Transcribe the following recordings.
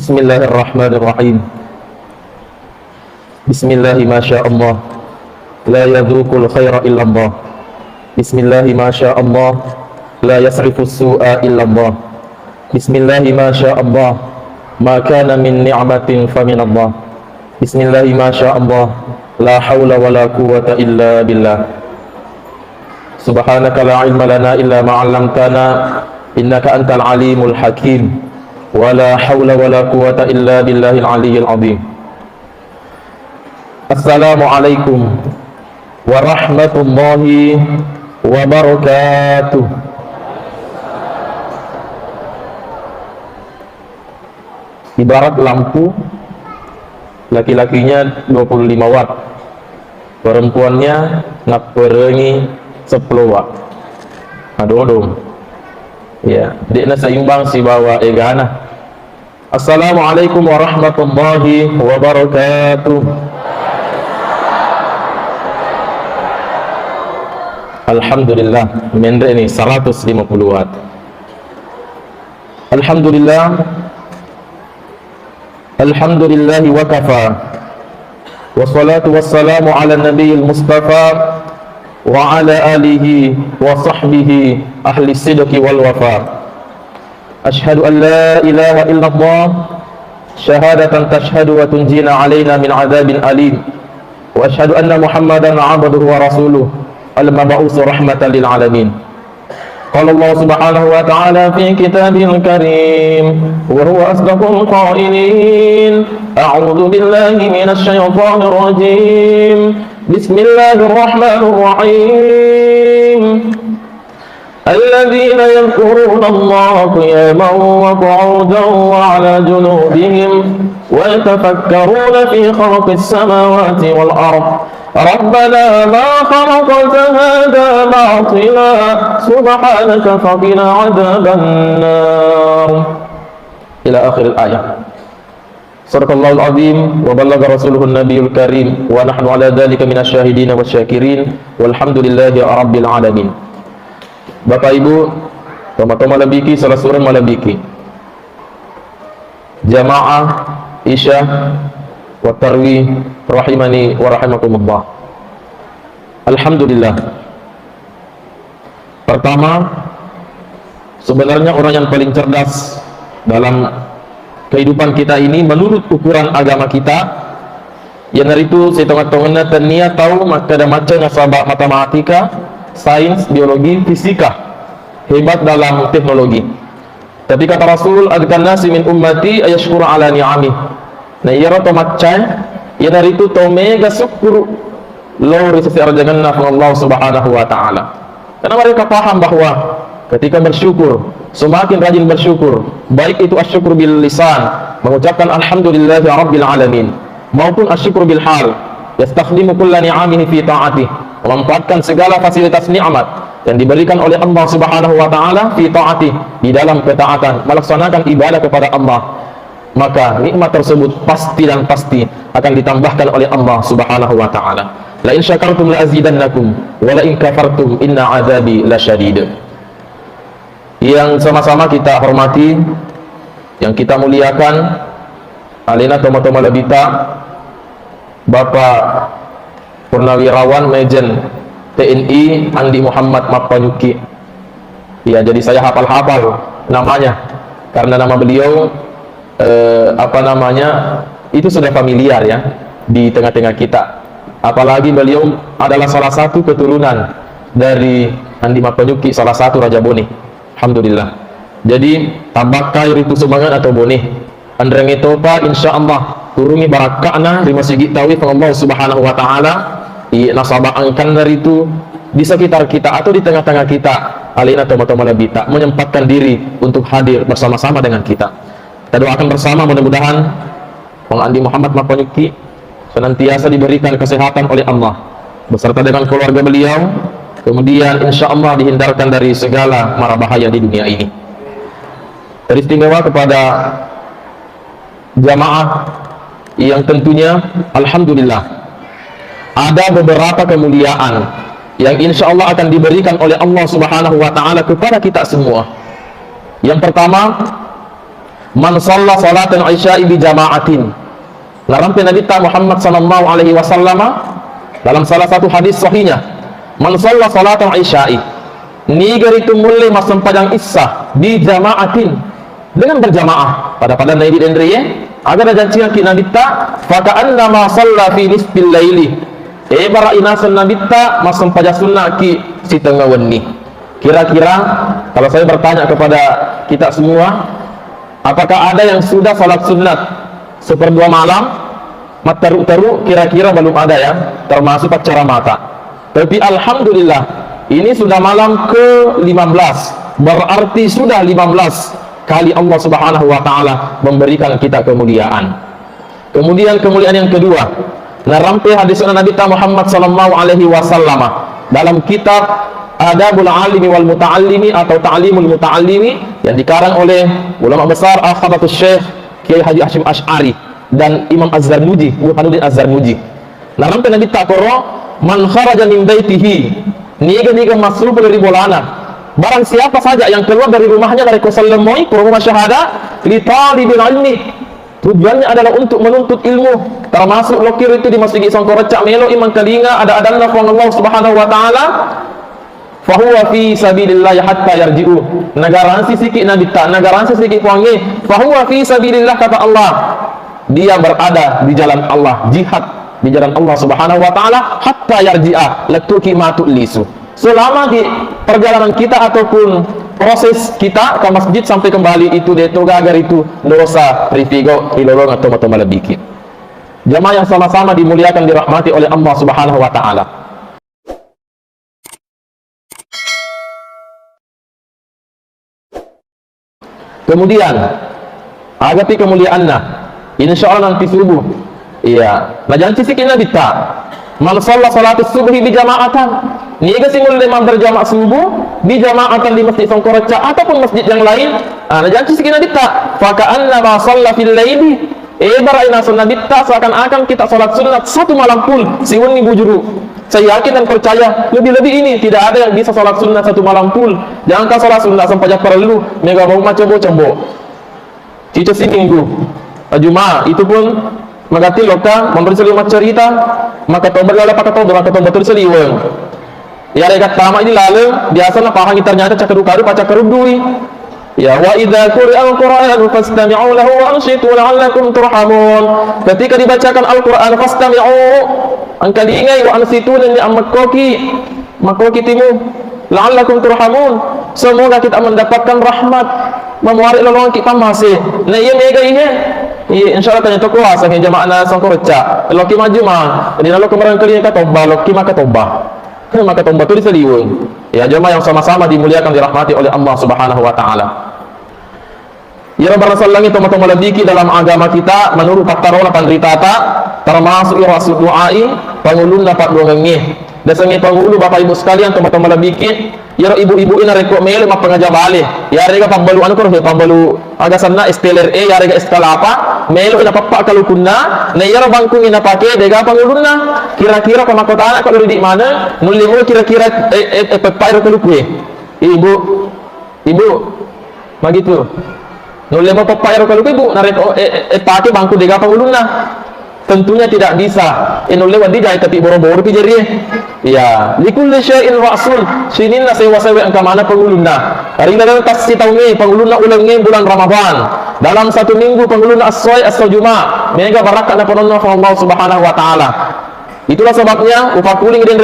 Bismillahirrahmanirrahim. Bismillahi masyaallah. La yadrukul khaira illallah. Bismillahi masyaallah. La yasrifus su'a illallah. Bismillahi masyaallah. Ma kana min ni'matin faminallah. Bismillahi masyaallah. La hawla wa la quwwata illa billah. Subhanaka la ilma lana illa ma 'allamtana innaka antal alimul hakim. Wala hawla wala quwwata illa billahil aliyyil azim. Assalamualaikum warahmatullahi wabarakatuh. Ibarat lampu, laki-lakinya 25 watt, perempuannya ngaperengi 10 watt. Aduh, ya, dia seimbang si bawa egana. Assalamualaikum warahmatullahi wabarakatuh. Alhamdulillah, mendre ini 150 watt. Alhamdulillah. Alhamdulillahi wa kafa. Wassalatu wassalamu ala nabiyil mustafa wa ala alihi wa sahbihi ahli sidqi wal wafa. Ashhadu an la ilaha illallah syahadatan tashhadu wa tunjina alaina min adabin alim, wa ashhadu anna muhammadan abduhu wa rasuluh al-mab'us rahmatan lil alamin. Qala Allah subhanahu wa ta'ala fi kitabihil karim wa huwa asdaqul qailin. A'udzu billahi minasy syaithanir rajim. Bismillahirrahmanirrahim. الذين يذكرون الله قياما وقعودا وعلى جنوبهم ويتفكرون في خلق السماوات والأرض ربنا ما خلقت هذا باطلا سبحانك فقنا عذاب النار إلى آخر الآية. صدق الله العظيم وبلغ رسوله النبي الكريم ونحن على ذلك من الشاهدين والشاكرين والحمد لله رب العالمين. Bapak Ibu, toma-toma labiki salah seorang malabiki jamaah isya wa tarwih rahimani wa rahimakumullah. Alhamdulillah. Pertama, sebenarnya orang yang paling cerdas dalam kehidupan kita ini menurut ukuran agama kita, yang dari itu saya tengah-tengahnya tania tahu maka ada macamnya sabak matematika, sains, biologi, fisika, hebat dalam teknologi. Tapi kata Rasul, adkan nasi min ummati ayashkuru ala ni'amih. Nah, iya roto macai, iya dari itu to mega syukur lori sesiar jangan nafsu Allah subhanahu wa ta'ala. Karena mereka paham bahwa ketika bersyukur, semakin rajin bersyukur, baik itu asyukur bil lisan, mengucapkan alhamdulillahi rabbil alamin, maupun asyukur bil hal, yastakhdimu kulla ni'amihi fi ta'atih, memanfaatkan segala fasilitas nikmat yang diberikan oleh Allah subhanahu wa ta'ala fi ta'atih, di dalam ketaatan, melaksanakan ibadah kepada Allah, maka nikmat tersebut pasti dan pasti akan ditambahkan oleh Allah subhanahu wa ta'ala. La in syakartum la azidannakum wa la in kafartum inna azabi lasyadid. Yang sama-sama kita hormati, yang kita muliakan, alina toma-toma labita Bapak Purnawirawan Majen TNI Andi Muhammad Mapanyuki. Ya, jadi saya hafal-hafal namanya karena nama beliau itu sudah familiar ya di tengah-tengah kita. Apalagi beliau adalah salah satu keturunan dari Andi Mapanyuki, salah satu Raja Bone. Alhamdulillah. Jadi tambah kair itu sumbangan atau bone. Andreng itu Pak, insyaallah turungi barakahna di Masjid Tauhid Allah subhanahu wa ta'ala, nasabah angkan dari itu di sekitar kita atau di tengah-tengah kita, alina toma-toma labita menyempatkan diri untuk hadir bersama-sama dengan kita. Kita doakan bersama mudah-mudahan Bang Andi Muhammad Mapanyuki senantiasa diberikan kesehatan oleh Allah beserta dengan keluarga beliau, kemudian insya Allah dihindarkan dari segala mara bahaya di dunia ini. Teristimewa kepada jamaah yang tentunya alhamdulillah ada beberapa kemuliaan yang insya Allah akan diberikan oleh Allah subhanahu wa ta'ala kepada kita semua. Yang pertama, man shalla salatan isya'i bi jama'atin. Larampe Nabi Muhammad sallallahu alaihi wasallam dalam salah satu hadis sahihnya, man shalla salatan isya'i, ni garitu mulai masam padang isya di jama'atin, dengan berjamaah pada Nabi dan Riye agar janjian ki Nabi ta faka'anna ma shalla fi nisfil laili, bara inasan Nabi ta masam pada sunnah ki si tengah wenni. Kira-kira kalau saya bertanya kepada kita semua, apakah ada yang sudah salat sunat seperdua malam? Mataru-taru kira-kira belum ada ya, termasuk pacara mata. Tapi alhamdulillah ini sudah malam ke-15, berarti sudah 15 kali Allah Subhanahu wa taala memberikan kita kemuliaan. Kemudian kemuliaan yang kedua, narampe hadis Nabi Muhammad sallallahu alaihi wasallam dalam kitab Adabul Alimi wal Muta'allimi atau Ta'limul Muta'allimi yang dikarang oleh ulama besar Al-Khadatus Syekh Kiai Haji Hashim Asy'ari dan Imam Az-Zarnuji, Burhanuddin Az-Zarnuji. Narampe Nabi takoro man kharaja min baitihi, niga masuk dari bolana. Barang siapa saja yang keluar dari rumahnya dari kosallemoi ke rumah syahada li talibil ilmi, tujuannya adalah untuk menuntut ilmu, termasuk lokir itu di Masjid Sangkorecak melo imang kalinga ada adanna Allah Subhanahu wa taala, fahuwa fi sabilillah hatta yarji'u. Nagaran sisiki Nabi ta, nagaran sisiki puangi, fahuwa fi sabilillah kata Allah, dia berada di jalan Allah, jihad di jalan Allah Subhanahu wa taala hatta yarji'a latuki matulisu. Selama di perjalanan kita ataupun proses kita ke masjid sampai kembali itu detoga agar itu dosa rifigo ilolong atau matomalabikin. Jamaah yang sama-sama dimuliakan dirahmati oleh Allah Subhanahu wa taala. Kemudian agapi kemuliaanna insyaallah nanti subuh. Iya, nah jangan sisikin Nabi ta. Man shalla salatus subhi bi jama'atan. Niga singul limang berjamaah subuh di jama'atan di Masjid Sangkorecak ataupun masjid yang lain. Nah jangan sisikin Nabi ta. Fa ka'anna ma shalla fil laili. Baraina sunnah Nabi ta seakan-akan kita salat sunat satu malam pun siwuni bujuru. Saya yakin dan percaya lebih-lebih ini tidak ada yang bisa salat sunnah satu malam pun. Jangan kau salat sunnah sampai perlu mega mau macam-macam. Cica minggu Jumat itu pun magati loka memberi selimut cerita maka tobat lala pakai tobat terseliweng ya rekat tama ini lalu biasa lah pahang ternyata cakaru-karu pacakarub dui ya wa idza quri'al qur'anu fastami'u lahu wa anshitu la'allakum turhamun. Ketika dibacakan Al-Qur'an fastami'u angkali ingai wa ansitu dan makoki timu la'allakum turhamun, semoga kita mendapatkan rahmat memuari lolongan kita masih. Nah iya mega ini iya insyaallah tanya toko asa ke jamaah na Sangkorecak loki maju mah jadi lalu kemarin kali ka toba loki maka toba tu diseliweng ya. Jamaah yang sama-sama dimuliakan dirahmati oleh Allah Subhanahu wa taala. Ya Rabbana sallangi toma-toma labiki dalam agama kita menurut paktarola pandritata termasuk irasu du'ai pangulun dapat dongengnya dasangi pangulu bapak ibu sekalian toma-toma labiki ya ibu-ibu ina reko mele ma pengaja bale ya rega pambalu anu ko pambalu agasanna esteler ya rega eskalapa melo ina papa kalau kunna na ya bangkung ina pake dega pangulunna kira-kira pamakota anak kalau di mana nulimo kira-kira pepairo kalau kue ibu begitu nulimo pepairo kalau ibu na reko pake bangku dega pangulunna. Tentunya tidak bisa lewat dijai tapi boro-boro pijari ya likulli syai'in rasul sininna sewa-sewa angka mana pengulunna hari ini dalam kasih tahu pengulunna ulangnya bulan Ramadan dalam satu minggu pengulunna as-soy as-sujuma mega barakat na penonno Allah Subhanahu wa taala. Itulah sebabnya upakuling dan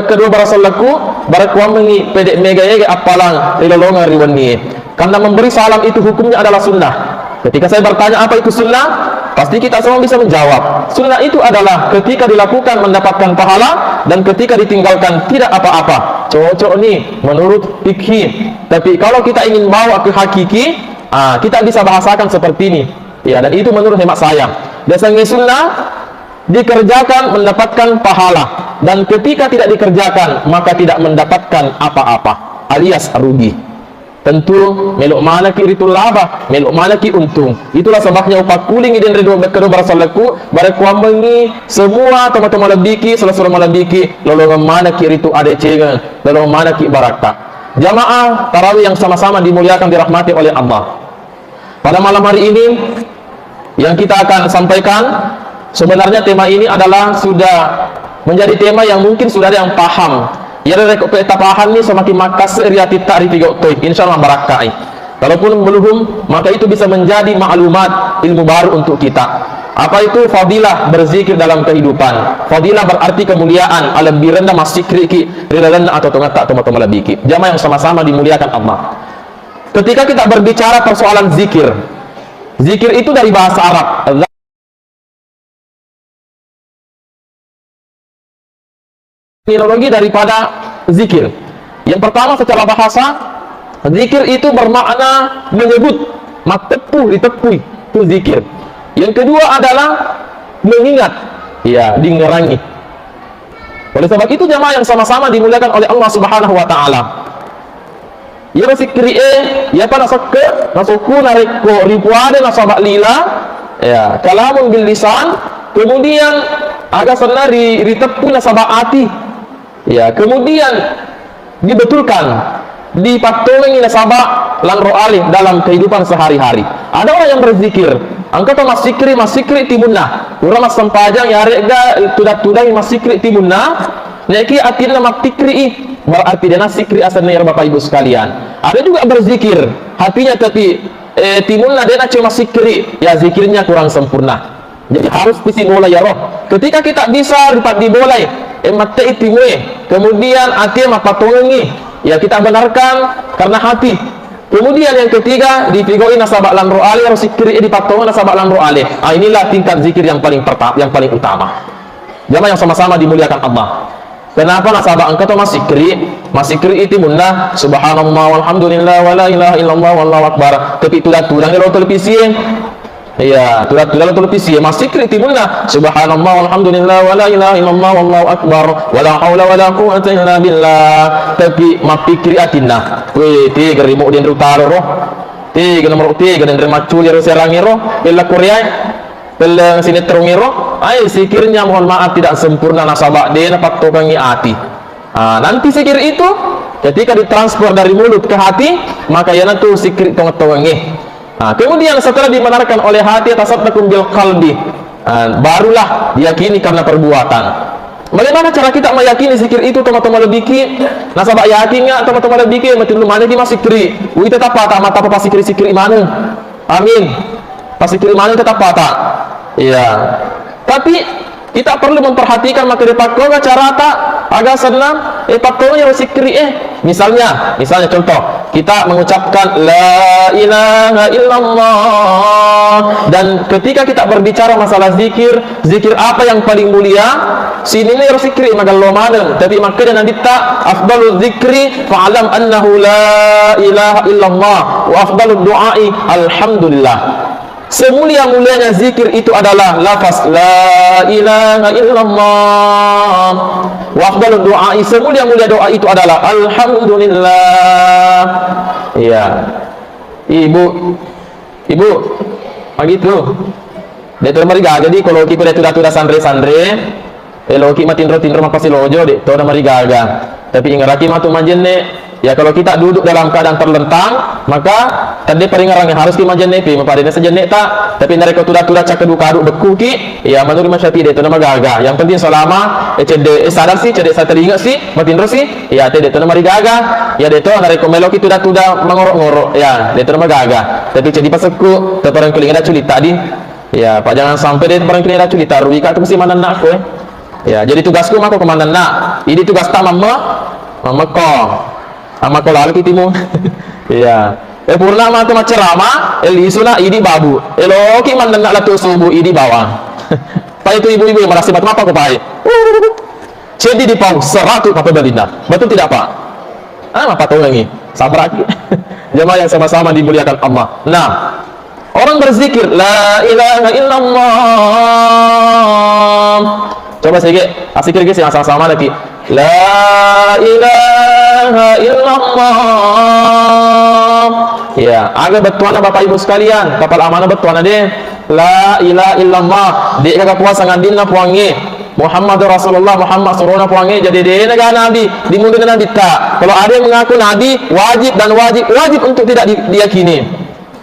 kedua barasallaku barakuam mengi pedek mega ya apalang rilolongan riwani karena memberi salam itu hukumnya adalah sunnah. Ketika saya bertanya apa itu sunnah, pasti kita semua bisa menjawab. Sunnah itu adalah ketika dilakukan mendapatkan pahala dan ketika ditinggalkan tidak apa-apa. Cocok nih menurut fikih. Tapi kalau kita ingin bawa ke hakiki, kita bisa bahasakan seperti ini. Ya, dan itu menurut hemat saya. Dasarnya sunnah dikerjakan mendapatkan pahala dan ketika tidak dikerjakan maka tidak mendapatkan apa-apa alias rugi. Tentu melok mana ki itu laba, melok mana ki untung. Itulah sebabnya upak kuling dan redo kedua barasallaku barakuam mengi semua teman-teman labiki selesai malabiki lolongan mana ki itu ada cengen lolongan mana ki baraka. Jamaah tarawih yang sama-sama dimuliakan dirahmati oleh Allah. Pada malam hari ini yang kita akan sampaikan, sebenarnya tema ini adalah sudah menjadi tema yang mungkin sudah ada yang paham. Ya, rek peta paham ni semakin makas riati ta'rif toy, insyaallah barakai. Kalaupun belum, maka itu bisa menjadi maklumat ilmu baru untuk kita. Apa itu fadilah berzikir dalam kehidupan? Fadilah berarti kemuliaan, lebih rendah masih kriki, rendah atau tengah tak tomat lebih. Jamaah yang sama-sama dimuliakan Allah. Ketika kita berbicara persoalan zikir, zikir itu dari bahasa Arab. Terminologi daripada zikir. Yang pertama secara bahasa, zikir itu bermakna menyebut, matepuh, ditepui, itu zikir. Yang kedua adalah mengingat, ya, dingerangi. Oleh sebab itu jamaah yang sama-sama dimuliakan oleh Allah Subhanahu wa taala. Ya zikri ya pada sakke, nasuku nariko ripuade nasabak lila, ya, kalamun bil lisan, kemudian agak senari ritepu nasabak ati. Ya, kemudian dibetulkan, dipatongi nasabak lan ro'alih dalam kehidupan sehari-hari. Ada orang yang berzikir, angka mas sikri timunna. Urang mas sempajang ya rega tudak-tudak mas sikri timunna. Neki atina mak tikri berarti dana sikri asalnya Bapak Ibu sekalian. Ada juga berzikir, hatinya tapi timunna dana cuma sikri, ya zikirnya kurang sempurna. Jadi harus visi mulai ya roh. Ketika kita bisa dapat dimulai, mate itimwe, kemudian hati mapatongi, ya kita benarkan karena hati. Kemudian yang ketiga dipigoi nasabak lan ro'ali, harus zikir dipatongi nasabak lan ro'ali. Inilah tingkat zikir yang paling utama. Jamaah yang sama-sama dimuliakan Allah. Kenapa nasabak engkau tuh masih kiri itu munah subhanallah walhamdulillah wala ilaha illallah wallahu akbar. Tapi tulang di televisi. Iya, tulang televisi masih kiri itu munah subhanallah walhamdulillah wala ilaha illallah wallahu akbar wala haula wala quwwata illa billah. Tapi mapikir atinna. Weh, tiga ribu di utara roh. Tiga nomor tiga dan remacul ya serangiro bella Korea. Pelang sinetron ngiro, sikirnya mohon maaf tidak sempurna nasabak dia dapat tokangi hati. Nanti sikir itu ketika ditransfer dari mulut ke hati, maka ya nanti sikir tokangi. Kemudian setelah dibenarkan oleh hati tasaddakum bil qalbi, barulah diyakini karena perbuatan. Bagaimana cara kita meyakini sikir itu teman-teman lebih nasabak yakinnya teman-teman lebih mati lu mana di masikri. Wi tetap patah mata apa sikir mana? Amin. Pasikir mana tetap patah. Iya, tapi kita perlu memperhatikan maka dipakai cara tak agak senang pakainya sikri misalnya contoh kita mengucapkan la ilaha illallah, dan ketika kita berbicara masalah zikir apa yang paling mulia sini nih harus zikri maka lo mana, tapi maka dan nanti tak afdalul zikri fa'alam annahu la ilaha illallah wa afdalud du'ai alhamdulillah. Semulia-mulianya zikir itu adalah lafaz la ilaha illallah. Wa afdalud du'a, semulia-mulia doa itu adalah alhamdulillah. Iya. Ibu begitu. Dia termariga. Jadi kalau kita sudah sandre, kalau kita tindro mah pasti lojo deh, to marigaga. Tapi ingat matu manjenne. Ya kalau kita duduk dalam keadaan terlentang, maka tadi peringaran yang harus dimajan nepi, mempadanya saja tak. Tapi dari kau tudah cak kedua kadu beku ki, ya menurut masyarakat itu nama gaga. Yang penting selama sadar sih, cedek saya teringat sih, makin terus sih, ya tadi itu nama gaga. Ya itu dari kau meloki tudah mengorok-ngorok, ya itu nama gaga. Tapi jadi pasku, terperang keling ada culit tadi. Ya pak jangan sampai deh terperang keling ada culit taruh ikat itu mesti mana nak kue. Ya jadi tugasku maka komandan nak. Ini tugas tak mama kau. Ama kolal kitimu. Iya. Purnama tu ceramah, elisuna idi babu. Eloki mandan nak latu subuh idi bawang. Pai itu ibu-ibu yang merasa bat apa ko pai. Jadi di pau 100 apa belinda. Betul tidak Pak? Apa tahu lagi? Sabar lagi. Jemaah yang sama-sama dimuliakan Allah. Nah, orang berzikir la ilaha illallah. Coba sedikit, asikir guys yang sama-sama lagi. La ilaha illallah. Ya, agak betuan Bapak Ibu sekalian, kapal amanah betuan deh. La ilaha illallah. Dia kagak puasa ngandina puangi. Muhammad Rasulullah Muhammad suruna puangi jadi dia negara nabi, dimundi nabi tak. Kalau ada yang mengaku nabi, wajib untuk tidak diyakini.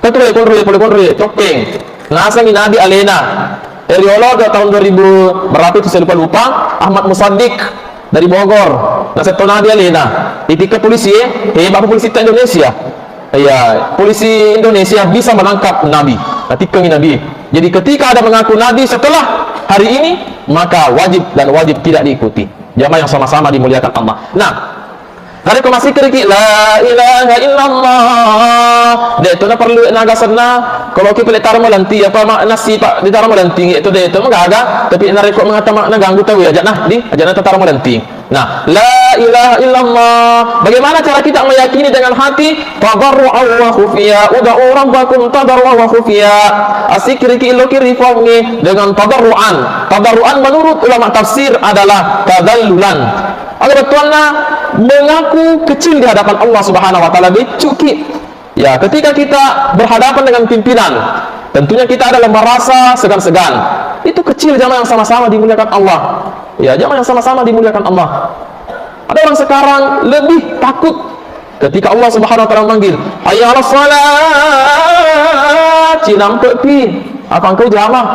kontrol, cokeng. Nasa Nabi Alena. Eriolo tahun 2000 berapa itu saya lupa. Ahmad Musaddiq dari Bogor. Nasa Nabi Alena. Ketika polisi, bapak polisi Indonesia. Ya, polisi Indonesia bisa menangkap Nabi. Ketika Nabi. Jadi ketika ada mengaku Nabi setelah hari ini, maka wajib tidak diikuti. Jamaah yang sama-sama dimuliakan Allah. Nah, hari ko masih kiri la ilaha illallah. Dia itu na perlu naga sana. Kalau kita letar melanti apa makna si pak letar melanti itu dia itu mengaga. Tapi nari ko mengata makna ganggu tahu ya. Aja na letar melanti. Nah, la ilaha illallah. Bagaimana cara kita meyakini dengan hati? Tadarru'an wa khufiya. Uda'u rabbakum tadarru'an wa khufiya. Asikri ki ilokiri fongi dengan tadarru'an. Tadarru'an menurut ulama tafsir adalah tadallulan. Ada betulnya mengaku kecil di hadapan Allah Subhanahu wa taala, becuki. Ya, ketika kita berhadapan dengan pimpinan, tentunya kita adalah merasa segan-segan. Itu kecil jamaah yang sama-sama dimuliakan Allah. Ya, jamaah yang sama-sama dimuliakan Allah. Ada orang sekarang lebih takut ketika Allah Subhanahu wa taala memanggil, "Hayya 'alas shalah." Cinampe pi. Apa engkau jamaah?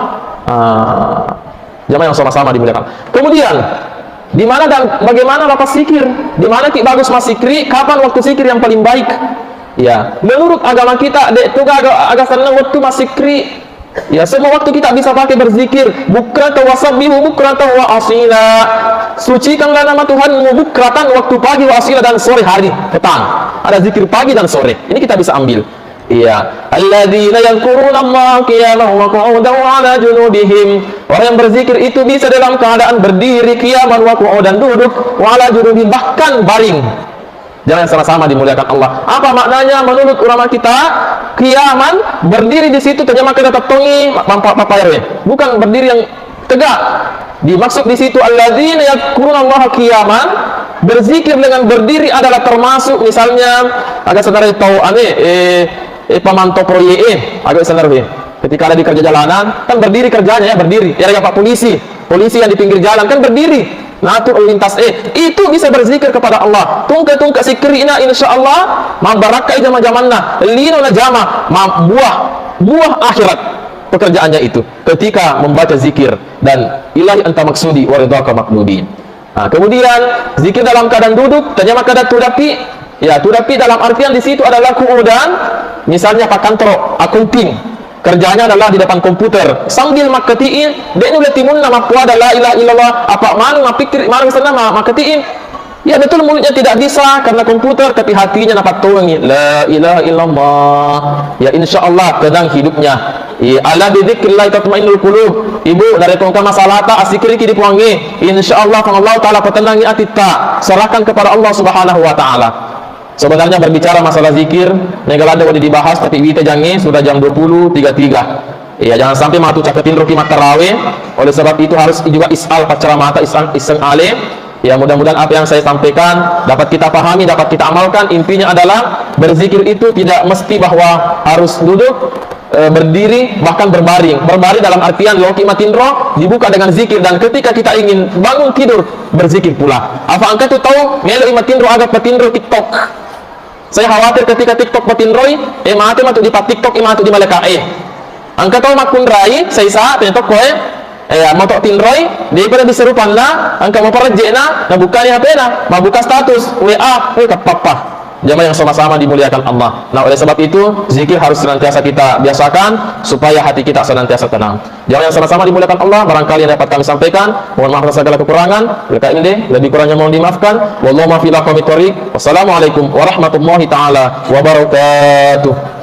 Jamaah yang sama-sama dimuliakan. Kemudian di mana dan bagaimana lapas zikir? Di mana ki bagus mas zikri? Kapan waktu zikir yang paling baik? Ya, menurut agama kita, itu agak senang waktu mas zikri. Ya, semua waktu kita bisa pakai berzikir. Bukratan wa sabbihu bukratan wa asila. Sucikanlah nama Tuhanmu bukratan waktu pagi wa asila dan sore hari, petang. Ada zikir pagi dan sore. Ini kita bisa ambil. Iya, alladzina yadhkuruna Allah qiyaman wa qu'udan wa 'ala junubihim. Orang yang berzikir itu bisa dalam keadaan berdiri, qiyaman wa qu'udan, duduk, wa 'ala junubihim, bahkan baring. Jangan sama-sama dimuliakan Allah. Apa maknanya menurut ulama kita? Qiyaman, berdiri di situ terjemahkan kata tongi papayarnya. Bukan berdiri yang tegak. Dimaksud di situ alladzina yadhkuruna Allah qiyaman, berzikir dengan berdiri adalah termasuk misalnya agak saudara tahu pemantau proyek agak senarwe ketika ada di kerja jalanan kan berdiri kerjanya ya berdiri ya pak polisi yang di pinggir jalan kan berdiri ngatur lintas itu bisa berzikir kepada Allah tungka sikrina insyaallah mabarakai jama-jamanna lino najama buah akhirat pekerjaannya itu ketika membaca zikir dan ilahi anta maksudi wa ridhaka maqlubin. Nah, kemudian zikir dalam keadaan duduk terjemah keadaan tudapi. Ya, tudapi dalam artian di situ adalah kuudan, misalnya Pak Kantro, akunting. Kerjanya adalah di depan komputer. Sambil maketiin, dia nulis timun nama ku adalah ilah ilallah, apa mana mapikir, mana sana maketiin. Ya betul mulutnya tidak bisa karena komputer, tapi hatinya dapat tuangi. La ilaha illallah. Ya insyaallah tenang hidupnya. Ya ala bidzikrillah tatmainnul qulub. Ibu dari tongka masalah ta asikri ki dipuangi. Insyaallah Allah taala petenangi hati ta. Serahkan kepada Allah Subhanahu wa taala. Sebenarnya berbicara masalah zikir, negalada udah dibahas tapi kita jangan sudah jam 20.33. Ya jangan sampai matu caketin ruki tarawih. Oleh sebab itu harus juga isal pacaramata iseng alim. Ya mudah-mudahan apa yang saya sampaikan dapat kita pahami, dapat kita amalkan. Intinya adalah berzikir itu tidak mesti bahwa harus duduk, berdiri, bahkan berbaring. Berbaring dalam artian loki matindro dibuka dengan zikir dan ketika kita ingin bangun tidur berzikir pula. Apa angka itu tahu? Melo matindro agak patindro TikTok. Saya khawatir ketika TikTok patindroi, mati matu di TikTok matu di malaka angka tahu makun rai, saya sa TikTok koe motok tinroy daripada diserupan na angka mau perjena na buka ni HP na mabuka status WA kapapa jamaah yang sama-sama dimuliakan Allah. Nah oleh sebab itu zikir harus senantiasa kita biasakan supaya hati kita senantiasa tenang. Jamaah yang sama-sama dimuliakan Allah, barangkali yang dapat kami sampaikan mohon maaf atas segala kekurangan, lebih kurangnya mohon dimaafkan. Wallahu ma fil aqwamit thoriq. Wassalamualaikum warahmatullahi taala wabarakatuh.